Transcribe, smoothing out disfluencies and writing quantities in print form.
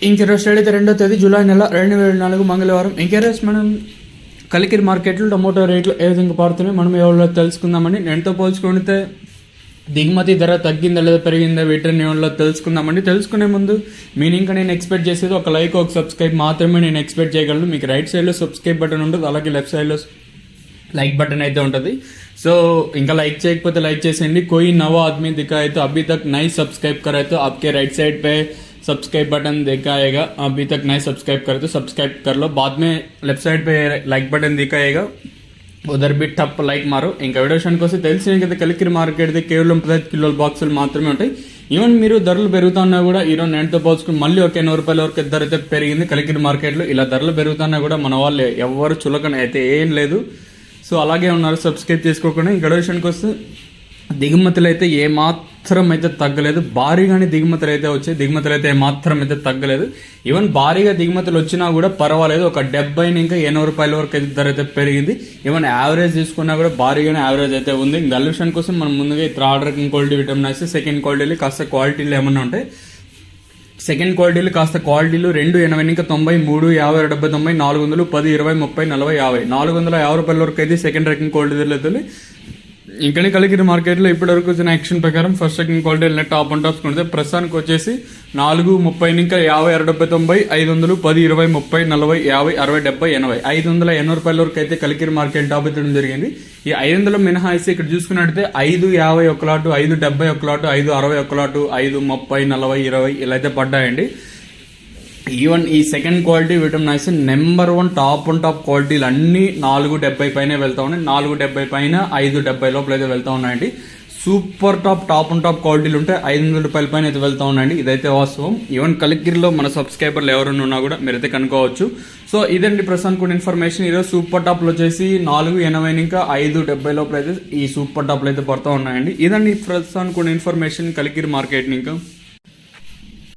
ఇంకెరోజు అయితే 2వ తేదీ జూలై నెల 2024 మంగళవారం. ఇంకెరోజు మనం కలికిరి మార్కెట్లో టమోటో రేట్లు ఏ విధంగా పడుతున్నాయి మనం ఎవరో తెలుసుకుందామండి. నేనుతో పోల్చుకుంటే దిగుమతి ధర తగ్గిందా లేదా పెరిగిందా వీటిని ఎవరో తెలుసుకుందామండి. తెలుసుకునే ముందు మీరు ఇంకా నేను ఎక్స్పెక్ట్ చేసేది ఒక లైక్ ఒక సబ్స్క్రైబ్ మాత్రమే నేను ఎక్స్పెక్ట్ చేయగలను. మీకు రైట్ సైడ్లో సబ్స్క్రైబ్ బటన్ ఉంటుంది, అలాగే లెఫ్ట్ సైడ్లో లైక్ బటన్ అయితే ఉంటుంది. సో ఇంకా లైక్ చేయకపోతే లైక్ చేసేయండి. कोई नवा आदमी दिखा है तो अभी तक नहीं सब्सक्राइब करा है तो आपके राइट साइड पे सब्सक्राइब बटन दिखाएगा. अभी तक नहीं सब्सक्राइब करे तो सब्सक्राइब कर लो. बाद में लेफ्ट साइड पे लाइक बटन दिखाएगा, उधर भी टप లైక్ మారు. ఇంకా వీడియో విషయానికి వస్తే తెలిసిన కదా కలికిరి మార్కెట్ కేవలం 15 కిలోల బాక్సులు మాత్రమే ఉంటాయి. ఈవెన్ మీరు ధరలు పెరుగుతున్నా కూడా ఈరోజు నేటితో పోల్చుకుని మళ్ళీ ఒక 80 రూపాయల వరకు ధర అయితే పెరిగింది కలికిరి మార్కెట్లో. ఇలా ధరలు పెరుగుతున్నా కూడా మన వాళ్ళు ఎవరు చులకన అయితే ఏం లేదు. సో అలాగే ఉన్నారు సబ్స్క్రైబ్ చేసుకోకుండా. ఇంకా విషయానికి వస్తే దిగుమతులు అయితే ఏమాత్రం అయితే తగ్గలేదు. భారీగానే దిగుమతులు అయితే వచ్చాయి, దిగుమతులు అయితే ఏమాత్రం అయితే తగ్గలేదు. ఈవెన్ భారీగా దిగుమతులు వచ్చినా కూడా పర్వాలేదు, ఒక 70 ఇంకా 80 రూపాయల వరకు అయితే ధర అయితే పెరిగింది. ఈవెన్ యావరేజ్ తీసుకున్నా కూడా భారీగానే యావరేజ్ అయితే ఉంది. ఇంకా విషయం కోసం మనం ముందుగా థర్డ్ రకం క్వాలిటీ విటమిన్ అయితే సెకండ్ క్వాలిటీలు కాస్త క్వాలిటీలు ఏమన్నా ఉంటాయి. సెకండ్ క్వాలిటీలు కాస్త క్వాలిటీలు 280 ఇంకా 90 3 50 70 90 400 10 20 30 40 50 450 రూపాయల వరకు అయితే సెకండ్ రకం క్వాలిటీలు అయితే. ఇంకనే కలికిరి మార్కెట్లో ఇప్పటి వరకు వచ్చిన యాక్షన్ ప్రకారం first second quality top and tops కొంటే ప్రస్తుతానికి వచ్చేసి 4 30 ఇంకా 50 60 90 500 10 20 30 40 50 60 70 80 580 రూపాయల వరకు అయితే కలికిరి మార్కెట్ టాప్ ఎత్తడం జరిగింది. ఈ 500 మినహాయిస్తే ఇక్కడ చూసుకున్నట్టయితే 550 ఒక లాటు, 570 ఒక లాటు, 560 ఒక లాటు, 530 40 20 ఇలా అయితే పడ్డాయండి. ఈవెన్ ఈ second quality vitamin ice number 1 top and top క్వాలిటీలు అన్ని 470 పైన వెళ్తా ఉన్నాయి. 470 పైన 570 లోపల అయితే వెళ్తా ఉన్నాయండి. సూపర్ టాప్ అండ్ టాప్ క్వాలిటీలు ఉంటే 500 రూపాయల పైన అయితే వెళ్తా ఉన్నాయండి. ఇదైతే వాస్తవం. ఈవెన్ కలికిరిలో మన సబ్స్క్రైబర్లు ఎవరైనా ఉన్నా కూడా మీరైతే కనుక్కోవచ్చు. సో ఇదండి ప్రస్తుతానికి కూడా ఇన్ఫర్మేషన్. ఈరోజు సూపర్ టాప్లు వచ్చేసి 480 ఇంకా 570 లోపల అయితే ఈ సూపర్ టాప్లు అయితే పడుతూ ఉన్నాయండి. ఇదండి ప్రస్తుతానికి కూడా ఇన్ఫర్మేషన్ కలికిరి మార్కెట్. ఇంకా